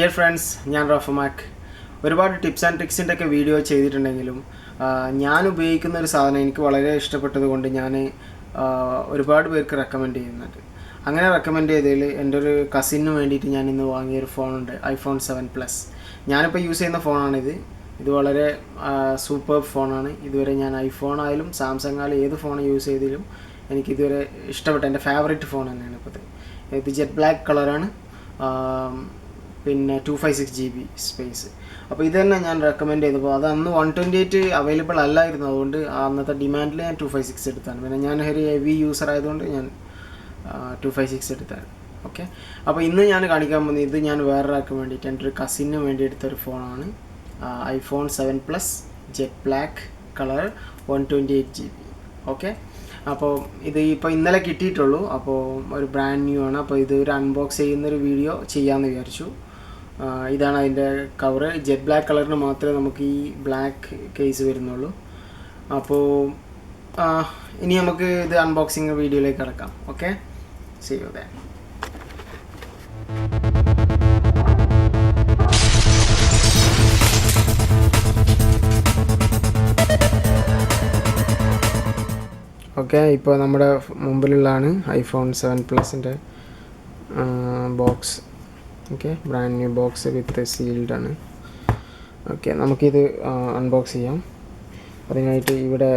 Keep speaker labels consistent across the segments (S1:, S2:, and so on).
S1: Dear friends, ഞാൻ റഫമാക്ക്. ഒരുപാട് tips and ട്രിക്സിൻ്റെ ഒക്കെ വീഡിയോ ചെയ്തിട്ടുണ്ടെങ്കിലും ഞാൻ ഉപയോഗിക്കുന്ന ഒരു സാധനം എനിക്ക് വളരെ ഇഷ്ടപ്പെട്ടത് കൊണ്ട് ഞാൻ ഒരുപാട് പേർക്ക് റെക്കമെൻഡ് ചെയ്യുന്നുണ്ട്. അങ്ങനെ റെക്കമെൻഡ് ചെയ്തതിൽ എൻ്റെ ഒരു കസിന് വേണ്ടിയിട്ട് ഞാൻ ഇന്ന് വാങ്ങിയൊരു ഫോണുണ്ട്, iPhone 7 Plus. ഞാനിപ്പോൾ യൂസ് ചെയ്യുന്ന ഫോണാണിത്. ഇത് വളരെ സൂപ്പർ ഫോണാണ്. ഇതുവരെ ഞാൻ iPhone ആയാലും സാംസങ് ആയാലും ഏത് ഫോൺ യൂസ് ചെയ്തതിലും എനിക്കിതുവരെ ഇഷ്ടപ്പെട്ട എൻ്റെ ഫേവറേറ്റ് ഫോൺ തന്നെയാണ് ഇപ്പോൾ ഇത്. ജെറ്റ് ബ്ലാക്ക് കളറാണ്, പിന്നെ 256 GB സ്പേസ്. അപ്പോൾ ഇത് തന്നെ ഞാൻ റെക്കമെൻഡ് ചെയ്തപ്പോൾ അത് അന്ന് 128 അവൈലബിൾ അല്ലായിരുന്നു. അതുകൊണ്ട് അന്നത്തെ ഡിമാൻഡിൽ ഞാൻ 256 എടുത്താണ്. പിന്നെ ഞാൻ ഒരു ഹെവി യൂസർ ആയതുകൊണ്ട് ഞാൻ 256 എടുത്താണ്. ഓക്കെ, അപ്പോൾ ഇന്ന് ഞാൻ കാണിക്കാൻ പോകുന്നത് ഇത് ഞാൻ വേറൊരാൾക്ക് വേണ്ടിയിട്ട് എൻ്റെ ഒരു കസിന് വേണ്ടി എടുത്തൊരു ഫോണാണ്. iPhone 7 Plus jet black colour 128 GB. Okay, അപ്പോൾ ഇത് ഇപ്പോൾ ഇന്നലെ കിട്ടിയിട്ടുള്ളൂ. അപ്പോൾ ഒരു ബ്രാൻഡ് ന്യൂ ആണ്. അപ്പോൾ ഇത് ഒരു അൺബോക്സ് ചെയ്യുന്നൊരു വീഡിയോ ചെയ്യാമെന്ന് വിചാരിച്ചു. ഇതാണ് അതിൻ്റെ കവറ്. ജെറ്റ് ബ്ലാക്ക് കളറിന് മാത്രമേ നമുക്ക് ഈ ബ്ലാക്ക് കേസ് വരുന്നുള്ളൂ. അപ്പോൾ ഇനി നമുക്ക് ഇത് അൺബോക്സിങ് വീഡിയോയിലേക്ക് കിടക്കാം. Okay, see you then. Okay, ഇപ്പോൾ നമ്മുടെ മുമ്പിലുള്ളതാണ് iPhone 7 Plusൻ്റെ box. Okay, brand new box with sealed ആണ്. ഓക്കെ, നമുക്കിത് അൺബോക്സ് ചെയ്യാം. അതിനായിട്ട് ഇവിടെ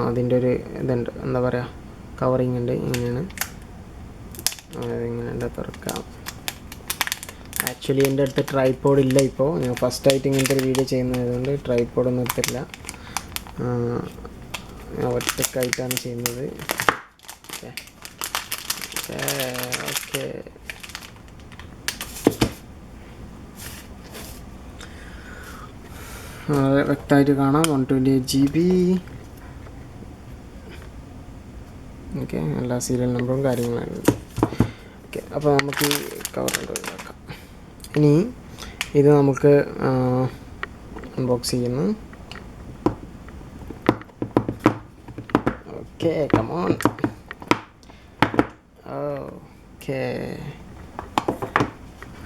S1: അതിൻ്റെ ഒരു ഇതുണ്ട്, എന്താ പറയുക, കവറിങ് ഉണ്ട്. ഇങ്ങനെയാണ്, ഇങ്ങനെയുണ്ട്. തുറക്കാം. ആക്ച്വലി എൻ്റെ അടുത്ത് ട്രൈപോഡ് ഇല്ല. ഇപ്പോൾ ഞാൻ ഫസ്റ്റായിട്ട് ഇങ്ങനത്തെ ഒരു വീഡിയോ ചെയ്യുന്നതുകൊണ്ട് ട്രൈപോഡൊന്നും എടുത്തില്ല. ഒറ്റക്കായിട്ടാണ് ചെയ്യുന്നത്. ഓക്കെ ഓക്കെ വ്യക്തമായിട്ട് കാണാം. 128 GB. ഓക്കെ, എല്ലാ സീരിയൽ നമ്പറും കാര്യങ്ങളും. ഓക്കെ, അപ്പോൾ നമുക്ക് ഈ കവർ ഒഴിവാക്കാം. ഇനി ഇത് നമുക്ക് അൺബോക്സ് ചെയ്യുന്നു. Okay, come on. Okay,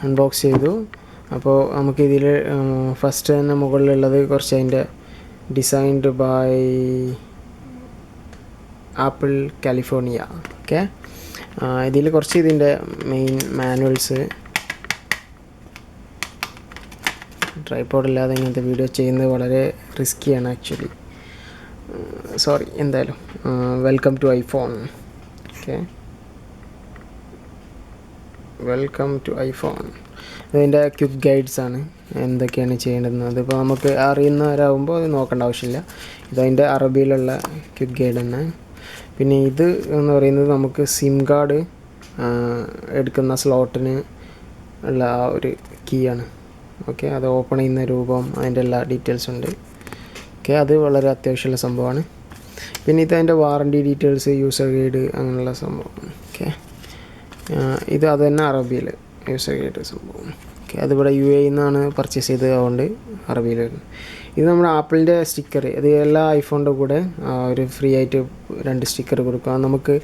S1: unbox ചെയ്തു. അപ്പോൾ നമുക്കിതിൽ ഫസ്റ്റ് തന്നെ മുകളിലുള്ളത് കുറച്ച് അതിൻ്റെ designed by Apple California. Okay, ഇതിൽ കുറച്ച് ഇതിൻ്റെ മെയിൻ മാനുവൽസ്. ട്രൈപോഡ് ഇല്ലാതെ ഇങ്ങനത്തെ വീഡിയോ ചെയ്യുന്നത് വളരെ റിസ്ക്കിയാണ് ആക്ച്വലി. സോറി. എന്തായാലും welcome to iPhone. Okay, welcome to iPhone. ഇതിൻ്റെ ക്വിക്ക് ഗൈഡ്സ് ആണ്, എന്തൊക്കെയാണ് ചെയ്യേണ്ടതെന്ന്. അതിപ്പോൾ നമുക്ക് അറിയുന്നവരാകുമ്പോൾ അത് നോക്കേണ്ട ആവശ്യമില്ല. ഇതതിൻ്റെ അറബിയിലുള്ള ക്വിക്ക് ഗൈഡ് തന്നെ. പിന്നെ ഇത് എന്ന് പറയുന്നത് നമുക്ക് സിം കാർഡ് എടുക്കുന്ന സ്ലോട്ടിന് ഉള്ള ആ ഒരു കീ ആണ്. ഓക്കെ, അത് ഓപ്പൺ ചെയ്യുന്ന രൂപം, അതിൻ്റെ എല്ലാ ഡീറ്റെയിൽസ് ഉണ്ട്. ഓക്കെ, അത് വളരെ അത്യാവശ്യമുള്ള സംഭവമാണ്. പിന്നെ ഇത് അതിൻ്റെ വാറണ്ടി ഡീറ്റെയിൽസ്, യൂസർ ഗൈഡ്, അങ്ങനെയുള്ള സംഭവം. ഓക്കെ, ഇത് അത് തന്നെ അറബിയിൽ യൂസർ ഗൈഡ് സംഭവം. ഓക്കെ, അതിവിടെ UAE നിന്നാണ് പർച്ചേസ് ചെയ്തത്, അതുകൊണ്ട് അറബിയിൽ വരുന്നത്. ഇത് നമ്മുടെ ആപ്പിളിൻ്റെ സ്റ്റിക്കർ. ഇത് എല്ലാ ഐഫോണിൻ്റെ കൂടെ ഒരു ഫ്രീ ആയിട്ട് 2 സ്റ്റിക്കർ കൊടുക്കുക. നമുക്ക്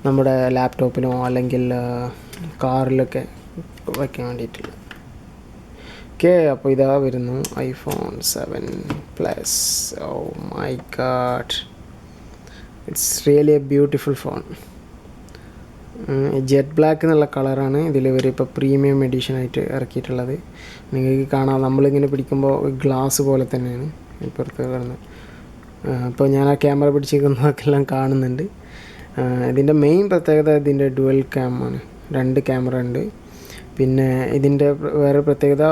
S1: നമ്മുടെ ലാപ്ടോപ്പിനോ അല്ലെങ്കിൽ കാറിലൊക്കെ വയ്ക്കാൻ വേണ്ടിയിട്ടുള്ള. ഓക്കെ, അപ്പോൾ ഇതാ വരുന്നു iPhone 7 Plus. Oh my God, it's really a beautiful phone. Jet black എന്നുള്ള കളറാണ് ഇതിൽ ഇപ്പോൾ പ്രീമിയം എഡിഷനായിട്ട് ഇറക്കിയിട്ടുള്ളത്. നിങ്ങൾക്ക് കാണാം, നമ്മളിങ്ങനെ പിടിക്കുമ്പോൾ ഗ്ലാസ് പോലെ തന്നെയാണ് ഇപ്പുറത്ത് വരുന്നത്. ഇപ്പോൾ ഞാൻ ആ ക്യാമറ പിടിച്ചിരിക്കുന്നതൊക്കെല്ലാം കാണുന്നുണ്ട്. ഇതിൻ്റെ മെയിൻ പ്രത്യേകത ഇതിൻ്റെ ഡുവൽ ക്യാം ആണ്. 2 ക്യാമറ ഉണ്ട്. പിന്നെ ഇതിൻ്റെ വേറെ പ്രത്യേകത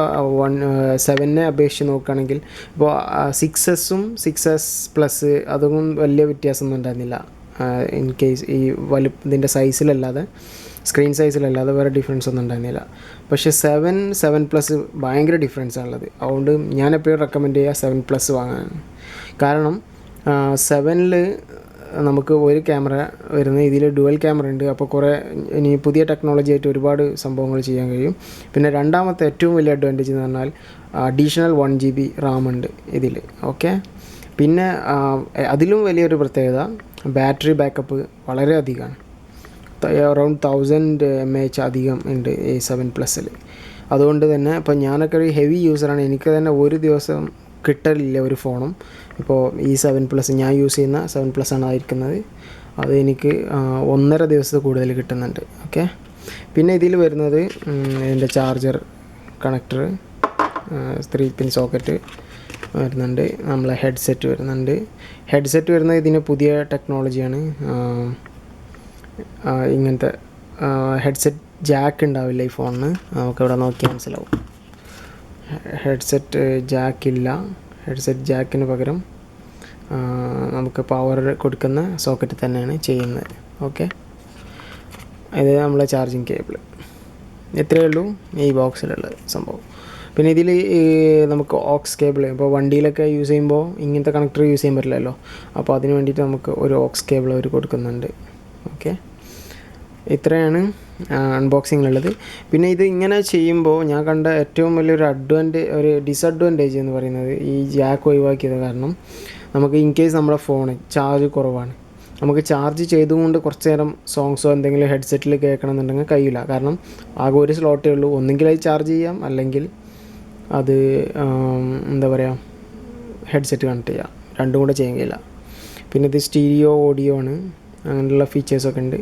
S1: 7 അപേക്ഷിച്ച് നോക്കുകയാണെങ്കിൽ ഇപ്പോൾ 6S 6S+ അതൊന്നും വലിയ വ്യത്യാസമൊന്നും ഉണ്ടായിരുന്നില്ല. ഇൻ കേസ് ഈ ഇതിൻ്റെ സൈസിലല്ലാതെ, സ്ക്രീൻ സൈസിലല്ലാതെ വേറെ ഡിഫറൻസ് ഒന്നും ഉണ്ടായിരുന്നില്ല. പക്ഷേ 7 Plus ഭയങ്കര ഡിഫറൻസാണ് ഉള്ളത്. അതുകൊണ്ട് ഞാൻ എപ്പോഴും റെക്കമെൻഡ് ചെയ്യുക 7 Plus വാങ്ങാൻ. കാരണം 7ൽ നമുക്ക് ഒരു ക്യാമറ വരുന്നത്, ഇതിൽ ഡുവൽ ക്യാമറ ഉണ്ട്. അപ്പോൾ കുറേ ഇനി പുതിയ ടെക്നോളജി ആയിട്ട് ഒരുപാട് സംഭവങ്ങൾ ചെയ്യാൻ കഴിയും. പിന്നെ രണ്ടാമത്തെ ഏറ്റവും വലിയ അഡ്വാൻറ്റേജ് എന്ന് പറഞ്ഞാൽ അഡീഷണൽ 1 GB റാം ഉണ്ട് ഇതിൽ. ഓക്കെ, പിന്നെ അതിലും വലിയൊരു പ്രത്യേകത ബാറ്ററി ബാക്കപ്പ് വളരെ അധികമാണ്. അറൗണ്ട് 1000 mAh അധികം ഉണ്ട് ഈ 7 Plusൽ. അതുകൊണ്ട് തന്നെ ഇപ്പോൾ ഞാനൊക്കെ ഒരു ഹെവി യൂസറാണ്. എനിക്ക് തന്നെ ഒരു ദിവസം കിട്ടലില്ല ഒരു ഫോണും. ഇപ്പോൾ ഈ 7+ ഞാൻ യൂസ് ചെയ്യുന്ന 7+ ആണ് ആയിരിക്കുന്നത്. അത് എനിക്ക് 1.5 ദിവസത്തിൽ കൂടുതൽ കിട്ടുന്നുണ്ട്. ഓക്കെ, പിന്നെ ഇതിൽ വരുന്നത് ഇതിൻ്റെ ചാർജർ കണക്ടർ, 3 പിൻ സോക്കറ്റ് വരുന്നുണ്ട്. നമ്മളെ ഹെഡ്സെറ്റ് വരുന്നുണ്ട്. ഹെഡ്സെറ്റ് വരുന്നത് ഇതിന് പുതിയ ടെക്നോളജിയാണ്. ഇങ്ങനത്തെ ഹെഡ്സെറ്റ് ജാക്ക് ഉണ്ടാവില്ല ഈ ഫോണിന്. നമുക്കിവിടെ നോക്കിയാൽ മനസ്സിലാവും. ഹെഡ്സെറ്റ് ജാക്കില്ല. ഹെഡ്സെറ്റ് ജാക്കിന് പകരം നമുക്ക് പവർ കൊടുക്കുന്ന സോക്കറ്റ് തന്നെയാണ് ചെയ്യുന്നത്. ഓക്കെ, ഇത് നമ്മളെ ചാർജിങ് കേബിൾ. ഇത്രയേ ഉള്ളൂ ഈ ബോക്സിലുള്ള സംഭവം. പിന്നെ ഇതിൽ നമുക്ക് ഓക്സ് കേബിൾ, ഇപ്പോൾ വണ്ടിയിലൊക്കെ യൂസ് ചെയ്യുമ്പോൾ ഇങ്ങനത്തെ കണക്ടർ യൂസ് ചെയ്യാൻ പറ്റില്ലല്ലോ. അപ്പോൾ അതിന് വേണ്ടിയിട്ട് നമുക്ക് ഒരു ഓക്സ് കേബിൾ അവർ കൊടുക്കുന്നുണ്ട്. ഓക്കെ, ഇത്രയാണ് അൺബോക്സിങ്ങിലുള്ളത്. പിന്നെ ഇത് ഇങ്ങനെ ചെയ്യുമ്പോൾ ഞാൻ കണ്ട ഏറ്റവും വലിയൊരു ഡിസഡ്വാൻറ്റേജ് എന്ന് പറയുന്നത് ഈ ജാക്ക് ഒഴിവാക്കിയത് കാരണം നമുക്ക് ഇൻ കേസ് നമ്മുടെ ഫോണ് ചാർജ് കുറവാണ്, നമുക്ക് ചാർജ് ചെയ്തുകൊണ്ട് കുറച്ച് നേരം സോങ്സോ എന്തെങ്കിലും ഹെഡ്സെറ്റിൽ കേൾക്കണമെന്നുണ്ടെങ്കിൽ കഴിയില്ല. കാരണം ആകെ ഒരു സ്ലോട്ടേ ഉള്ളൂ. ഒന്നെങ്കിൽ അത് ചാർജ് ചെയ്യാം, അല്ലെങ്കിൽ അത് എന്താ പറയുക ഹെഡ്സെറ്റ് കണക്ട് ചെയ്യാം. രണ്ടും കൂടെ ചെയ്യാൻ കഴിയില്ല. പിന്നെ ഇത് സ്റ്റീരിയോ ഓഡിയോ ആണ്, അങ്ങനെയുള്ള ഫീച്ചേഴ്സൊക്കെ ഉണ്ട്.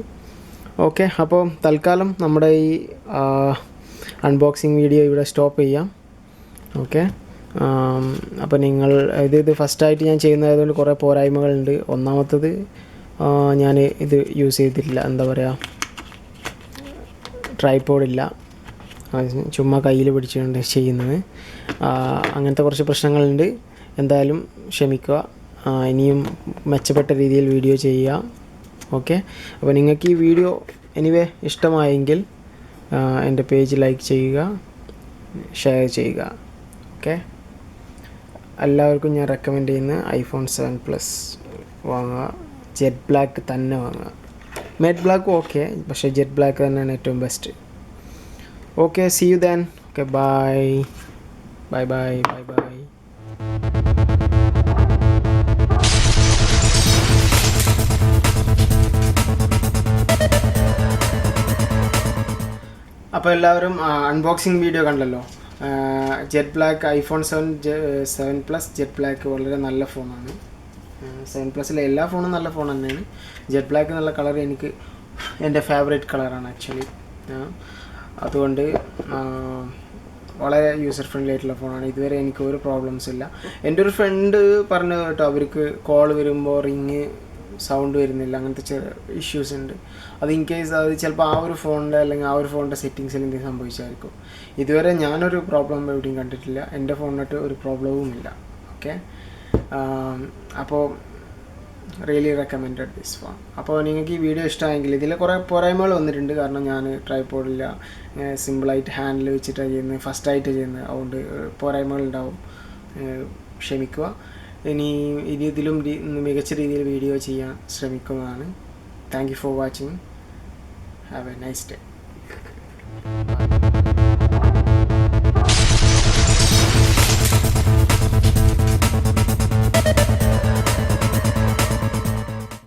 S1: ഓക്കെ, അപ്പോൾ തൽക്കാലം നമ്മുടെ ഈ അൺബോക്സിങ് വീഡിയോ ഇവിടെ സ്റ്റോപ്പ് ചെയ്യാം. ഓക്കെ, അപ്പോൾ നിങ്ങൾ ഇത് ഫസ്റ്റായിട്ട് ഞാൻ ചെയ്യുന്നതായതുകൊണ്ട് കുറേ പോരായ്മകളുണ്ട്. ഒന്നാമത്തത് ഞാൻ ഇത് യൂസ് ചെയ്തിട്ടില്ല, എന്താ പറയുക ട്രൈപോഡില്ല, ചുമ്മാ കയ്യിൽ പിടിച്ചുകൊണ്ട് ചെയ്യുന്നത്. അങ്ങനത്തെ കുറച്ച് പ്രശ്നങ്ങളുണ്ട്. എന്തായാലും ക്ഷമിക്കുക. ഇനിയും മെച്ചപ്പെട്ട രീതിയിൽ വീഡിയോ ചെയ്യുക. ഓക്കെ, അപ്പോൾ നിങ്ങൾക്ക് ഈ വീഡിയോ എനിവേ ഇഷ്ടമായെങ്കിൽ എൻ്റെ പേജ് ലൈക്ക് ചെയ്യുക, ഷെയർ ചെയ്യുക. ഓക്കെ, എല്ലാവർക്കും ഞാൻ റെക്കമെൻഡ് ചെയ്യുന്ന iPhone 7+ വാങ്ങുക. ജെറ്റ് ബ്ലാക്ക് തന്നെ വാങ്ങുക. മാറ്റ് ബ്ലാക്കും ഓക്കെ, പക്ഷേ ജെറ്റ് ബ്ലാക്ക് തന്നെയാണ് ഏറ്റവും best. Okay, see you then. Okay, bye bye bye bye bye. അപ്പോൾ എല്ലാവരും അൺബോക്സിങ് വീഡിയോ കണ്ടല്ലോ. Jet black iPhone 7+ jet black വളരെ നല്ല ഫോണാണ്. 7+ലെ എല്ലാ ഫോണും നല്ല ഫോൺ തന്നെയാണ്. ജെറ്റ് ബ്ലാക്ക് എന്നുള്ള കളർ എനിക്ക് എൻ്റെ ഫേവറേറ്റ് കളറാണ് ആക്ച്വലി. അതുകൊണ്ട് വളരെ യൂസർ ഫ്രണ്ട്ലി ആയിട്ടുള്ള ഫോണാണ്. ഇതുവരെ എനിക്ക് ഒരു പ്രോബ്ലംസ് ഇല്ല. എൻ്റെ ഒരു ഫ്രണ്ട് പറഞ്ഞു കേട്ടോ, അവർക്ക് കോൾ വരുമ്പോൾ റിങ് സൗണ്ട് വരുന്നില്ല, അങ്ങനത്തെ ചെറിയ ഇഷ്യൂസ് ഉണ്ട്. അത് ഇൻ കേസ് അത് ചിലപ്പോൾ ആ ഒരു ഫോണിൻ്റെ അല്ലെങ്കിൽ ആ ഒരു ഫോണിൻ്റെ സെറ്റിങ്സിൽ എന്തെങ്കിലും സംഭവിച്ചായിരിക്കും. ഇതുവരെ ഞാനൊരു പ്രോബ്ലം എവിടെയും കണ്ടിട്ടില്ല. എൻ്റെ ഫോണിനായിട്ട് ഒരു പ്രോബ്ലവും ഇല്ല. ഓക്കെ, അപ്പോൾ റിയലി റെക്കമെൻഡഡ് ദിസ് ഫോൺ. അപ്പോൾ നിങ്ങൾക്ക് ഈ വീഡിയോ ഇഷ്ടമായെങ്കിൽ, ഇതിൽ കുറേ പോരായ്മകൾ വന്നിട്ടുണ്ട്. കാരണം ഞാൻ ട്രൈപോഡില്ല, സിമ്പിളായിട്ട് ഹാൻഡിൽ വെച്ചിട്ടാണ് ചെയ്യുന്നത്, ഫസ്റ്റായിട്ട് ചെയ്യുന്നത്. അതുകൊണ്ട് പോരായ്മകളുണ്ടാവും, ക്ഷമിക്കുക. ഇനി ഇതിലും മികച്ച രീതിയിൽ വീഡിയോ ചെയ്യാൻ ശ്രമിക്കുന്നതാണ്. Thank you for watching. Have A nice day.